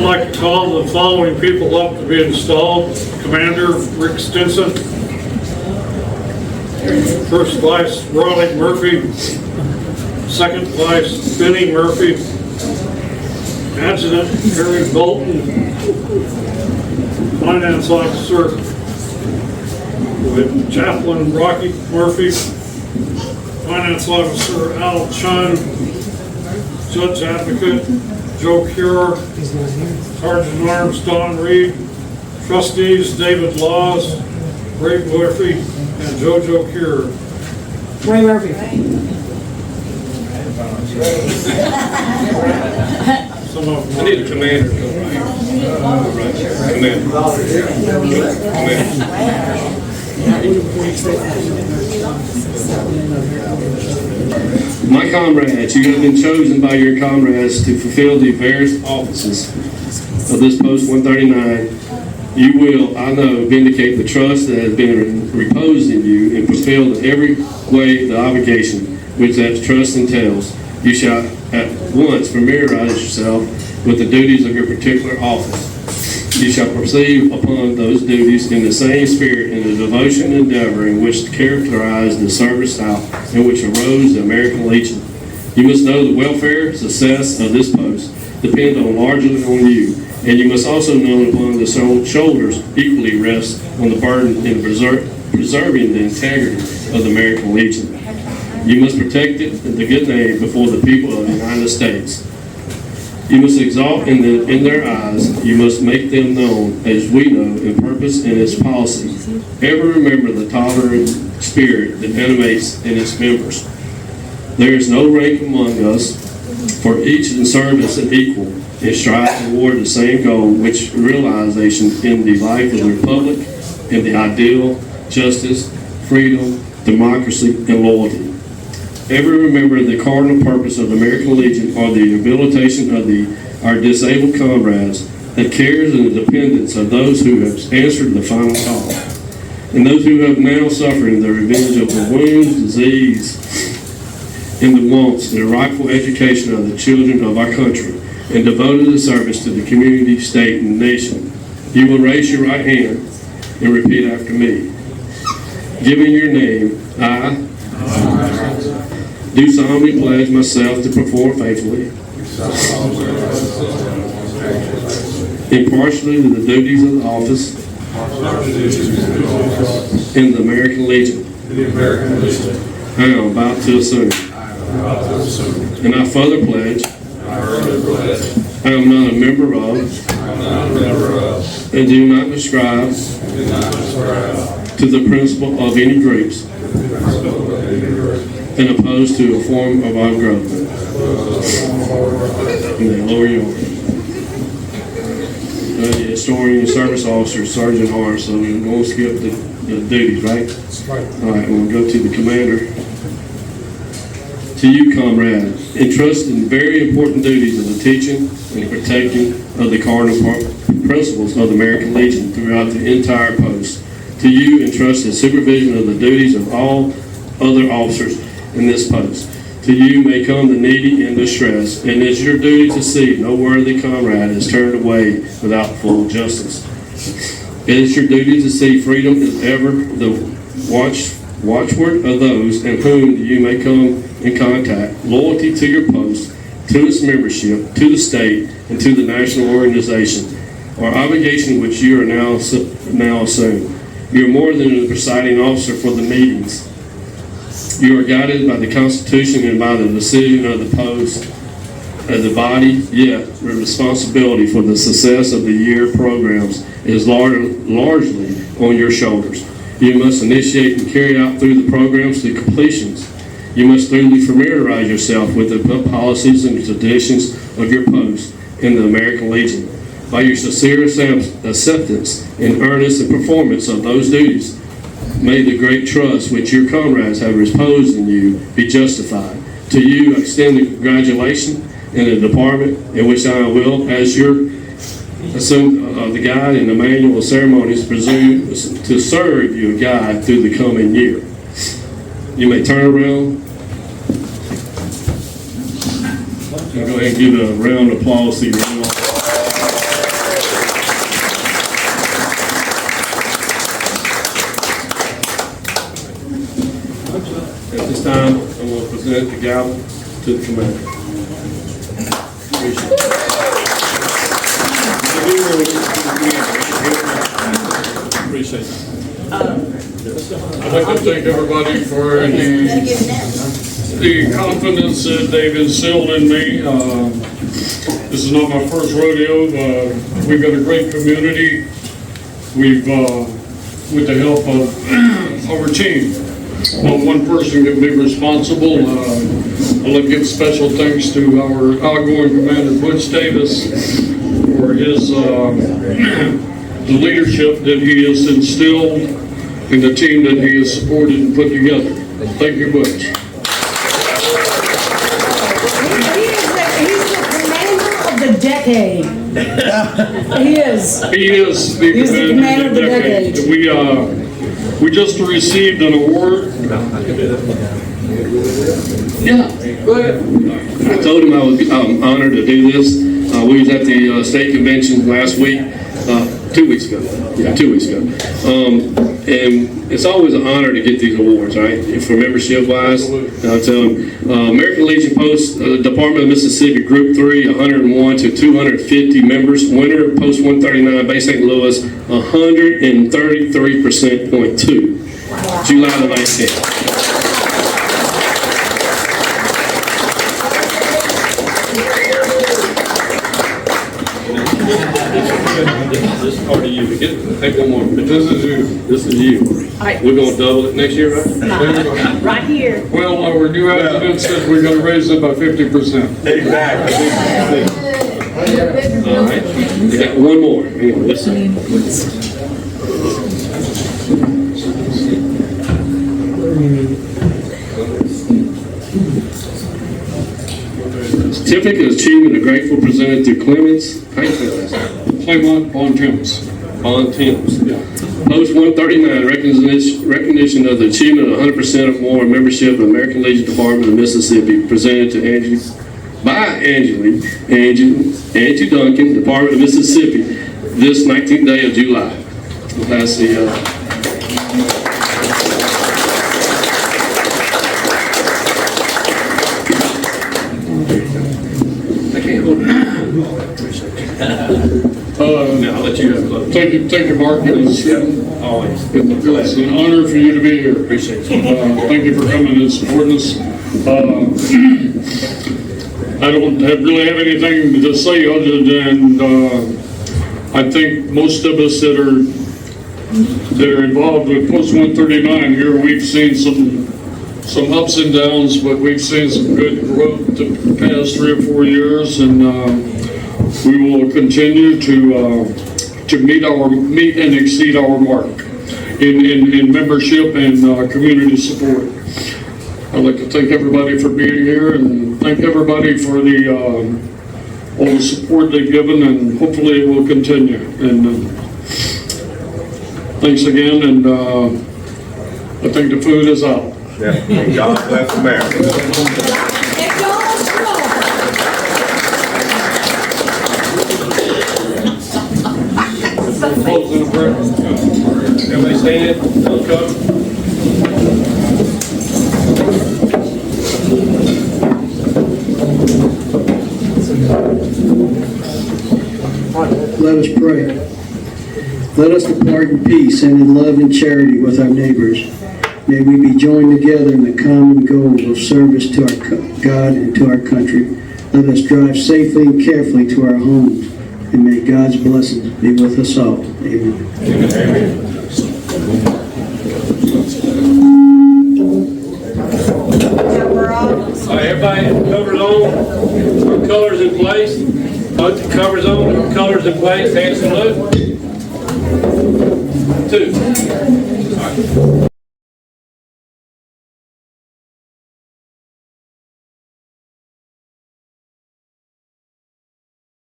like to call the following people up to be installed. Commander Rick Stinson. First Vice Ronnie Murphy. Second Vice Benny Murphy. Adjutant Harry Bolton. Finance Officer with Chaplain Rocky Murphy. Finance Officer Al Chun. Judge Advocate Joe Cure. Sergeant at Arms Don Reed. Trustees David Laws, Ray Murphy, and JoJo Cure. Ray Murphy. Some of them. I need a commander. Right here. Commander. My comrades, you have been chosen by your comrades to fulfill the various offices of this post 139. You will, I know, vindicate the trust that has been reposed in you and fulfill in every way the obligation which that trust entails. You shall at once familiarize yourself with the duties of your particular office. You shall proceed upon those duties in the same spirit and the devotion and endeavor in which characterized the service style in which arose the American Legion. You must know the welfare and success of this post depend on largely on you, and you must also know upon the shoulders equally rest on the burden in preserving the integrity of the American Legion. You must protect it, the good name before the people of the United States. You must exalt in their eyes. You must make them known, as we know, in purpose and its policy. Ever remember the tolerant spirit that animates in its members. There is no rank among us, for each in service and equal, and strive toward the same goal, which realization in the life of the Republic, in the ideal, justice, freedom, democracy, and loyalty. Ever remember the cardinal purpose of the American Legion or the rehabilitation of our disabled comrades, the cares and the dependence of those who have answered the final call, and those who have now suffered the revenge of the wounds, disease, and the wants, and the rightful education of the children of our country, and devoted the service to the community, state, and nation. You will raise your right hand and repeat after me. Giving your name, I do solemnly pledge myself to perform faithfully, impartially to the duties of the office in the American Legion I am about to assume. And I further pledge I am not a member of and do not subscribe to the principle of any groups and opposed to a form of our government. And then lower your arm. The historian, service officer, sergeant at arms, so we're going to skip the duties, right? All right, we'll go to the commander. To you, comrade, entrust in very important duties of the teaching and protecting of the cardinal principles of the American Legion throughout the entire post. To you, entrust the supervision of the duties of all other officers in this post. To you may come the needy and distressed, and it is your duty to see no worthy comrade is turned away without full justice. It is your duty to see freedom is ever the watchword of those in whom you may come in contact, loyalty to your post, to its membership, to the state, and to the national organization, or obligation which you are now assume. You are more than the presiding officer for the meetings. You are guided by the Constitution and by the decision of the post as a body, yet the responsibility for the success of the year programs is largely on your shoulders. You must initiate and carry out through the programs to completions. You must thoroughly familiarize yourself with the policies and traditions of your post in the American Legion. By your sincere acceptance and earnest and performance of those duties, may the great trust which your comrades have reposed in you be justified. To you, I extend the congratulations in the department in which I will, as your the guide and the manual of ceremonies, presume to serve you a guide through the coming year. You may turn around and go ahead and give a round of applause to your new officer. present the gavel to the commander. Appreciate it. I'd like to thank everybody for the confidence that they've instilled in me. This is not my first rodeo. We've got a great community. We've, with the help of our team, not one person can be responsible. I'd like to give special thanks to our outgoing commander, Butch Davis, for his the leadership that he has instilled in the team that he has supported and put together. Thank you, Butch. He's the commander of the decade. He is. He is the commander of the decade. We just received an award. Yeah, go ahead. I told him I was honored to do this. We was at the state convention last week, 2 weeks ago. Yeah, 2 weeks ago. And it's always an honor to get these awards, right? For membership wise. I'll tell them. American Legion Post, Department of Mississippi, Group 3, 101 to 250 members. Winner, Post 139, Bay St. Louis, 133%.2. July the 19th. This is part of you. Take one more. This is you. This is you. Right. We're going to double it next year, right? Right here. Well, our new adjutant said we're going to raise it by 50%. Exactly. All right. We got one more. Hang on, listen. Certificate of Achievement of Grateful presented to Clements. How you feel this? Claymont Bond Timms. Bond Timms. Yeah. Post 139, recognition of the achievement of 100% or more membership of the American Legion Department of Mississippi, presented to Angie Duncan, Department of Mississippi, this 19th day of July. That's the I can't hold it. Now I'll let you have close. Thank you, Mark. Always. It's an honor for you to be here. Appreciate it. Thank you for coming and supporting us. I don't really have anything to say other than I think most of us that are involved with Post 139 here, we've seen some ups and downs, but we've seen some good growth the past 3 or 4 years, and we will continue to meet and exceed our mark in membership and community support. I'd like to thank everybody for being here, and thank everybody for all the support they've given, and hopefully it will continue. And thanks again, and I think the food is out. Yeah. God bless America. Everybody stand. Don't come. Let us pray. Let us depart in peace and in love and charity with our neighbors. May we be joined together in the common goal of service to our God and to our country. Let us drive safely and carefully to our homes, and may God's blessings be with us all. Amen. Amen. All right, everybody, covers on, colors in place. Put the covers on, colors in place, hands salute. 2.